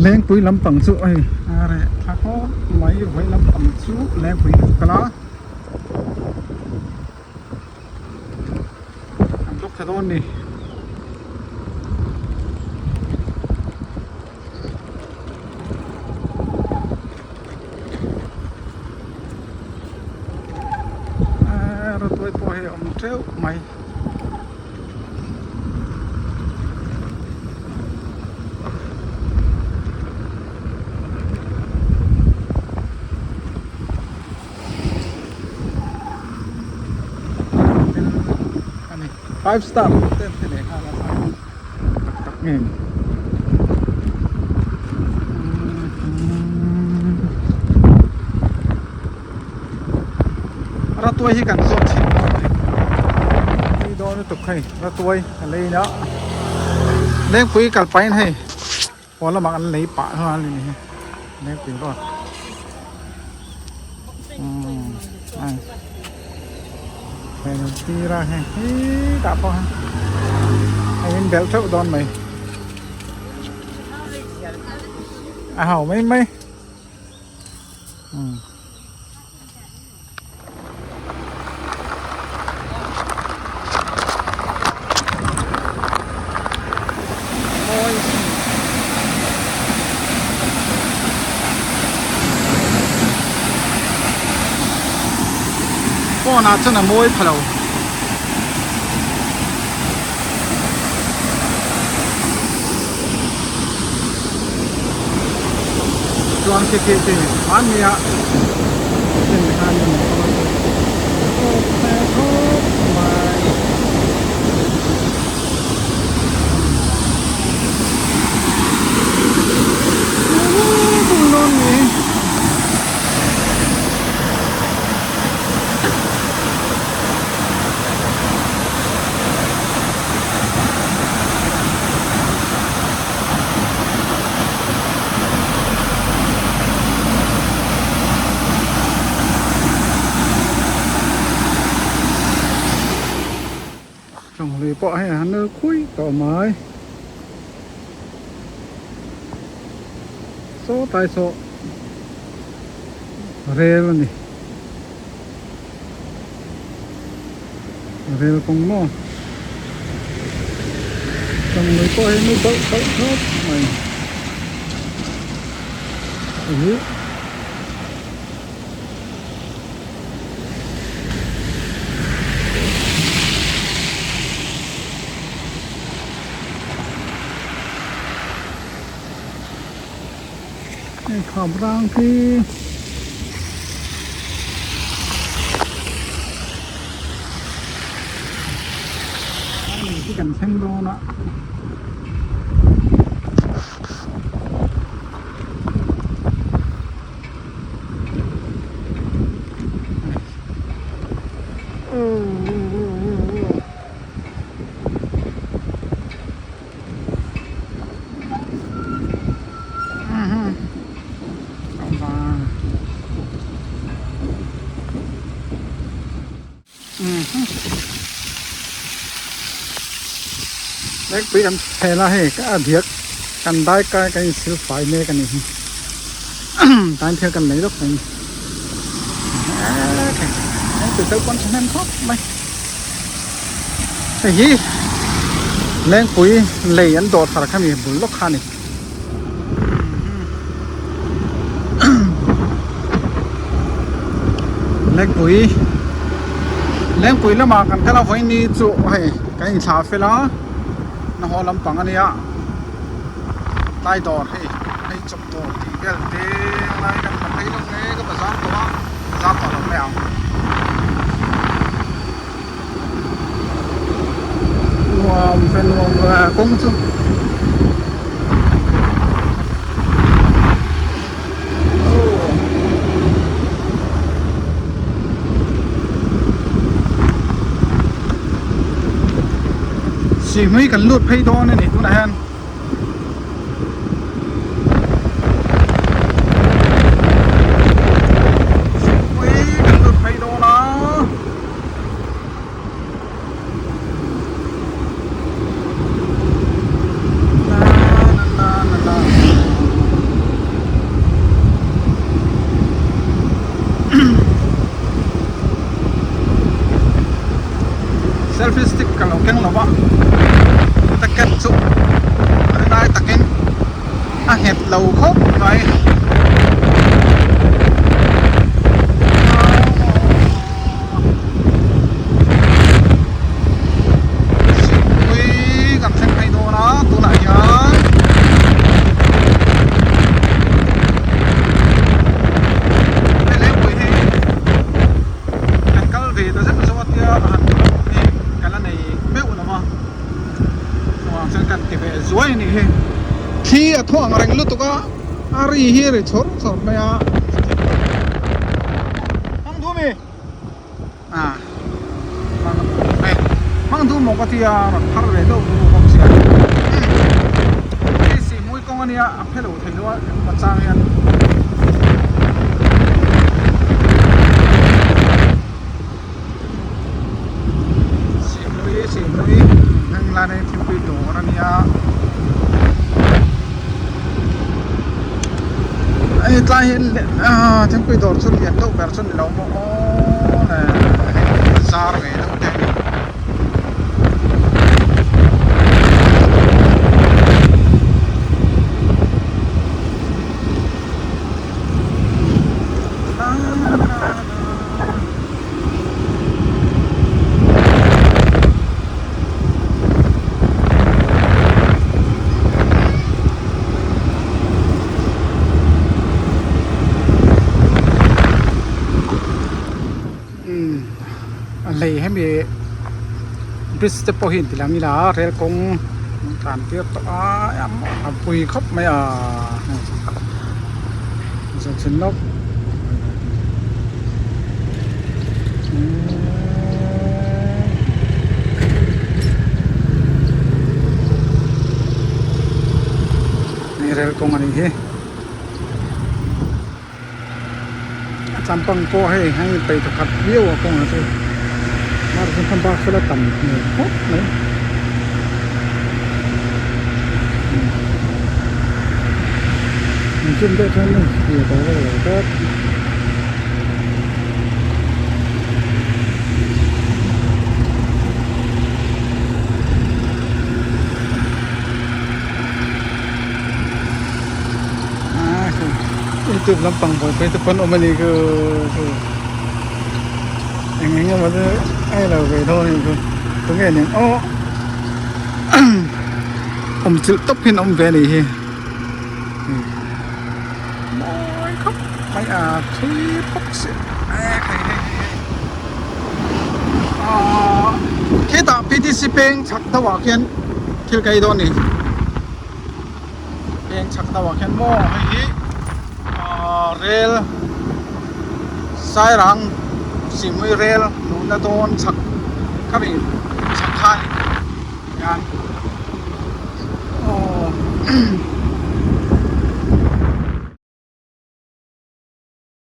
Lengpui lampang chu ai are thako mai vai lampang chu Lengpui kala am dok thadon ni rồi tôi ông treo mày five star tên thế này là tắc nghề ra tôi hi cần sốt chín đi đó nó tục hay ra tôi lấy đó lấy quý cả bánh hay còn là mặc ăn lấy bạ hơn này lấy quý rồi này đi ra hay đã có hay bên béo trâu đòn mày hảo mấy mấy cô nào chân là môi phải đâu chuan cái ăn gì ạ trên hai mươi trồng lì bọ hay là nơi khui tỏ mới số tay số rê luôn đi rê cũng ngon trồng lì bọ hay mới bớt hết mày khom rang khi cái cảnh xanh đô đó đấy quý em thề là hệ cái việc cần đai cái siêu phải nè cái này tay theo cần lấy lúc này từ tới con xem em khóc mày cái gì lên quý lấy ăn đọt phải cái gì bún lóc khan này lên quý là mà cần cái là phải đi chỗ hay cái gì xả phê lá nó họ làm bằng anh ấy tay đỏ hay chụp đồ thì cái này cần phải thấy lúc này cái bờ giá tỏ lắm mèo wow phần và công chung chỉ mấy cái lụt phay đo này cũng là hen mấy cái lụt phay đo đó la. selfie stick kalau keng lo ba ta ket chu ani nai takin a het lo khop mai gặp thêm hay đồ đó tôi lại nhớ lấy quỷ thì anh có gì tôi rất là xót kia cái này biết rồi mà hoàng sen cần cái về dưới này khi thoảng rành lúc tôi có ari hi rồi chốt chốt mày à mang thú mi à mang thú một cái thì phát về đâu không xia cái gì mũi con anh à phải đầu thấy nó mặt trang anh xì mũi đang là đây thì bị đổ anh à ai ta hiện thì bị đổ xuất hiện đâu về xuất đâu mà này sao vậy đâu thế lấyให้มีบริสเตปหินที่เรามีละเรื่องของการเที่ยวต่อปุยครบไหมจะชนกนี่เรื่องของอันนี้จำปังโป้ให้ไปถูกขัดเบี้ยวของอะไรมาถึงทำบ้าก็แล้วต่ำเนี่ยโอ๊ะไหนมันขึ้นได้แค่นี้เดี๋ยวต่อไปเลยก็จุดลำปังไปทุกคนออกมานี่คืออย่างงี้มันจะให้เราไปเท่านี้คือตรงนี้เนี่ยอ๋อผมจุดตบพินอมเวนี่ฮีมอยครับไม่ทุยปุ๊กสิแค่ต่อพีทีซีเพลงชักตะวันเขียนคิดไกลโดนนี่เพลงชักตะวันเขียนโม่ให้เรลสายรังสิมวยเรลนูนโดนชักขับอีชักไทยงานโอ้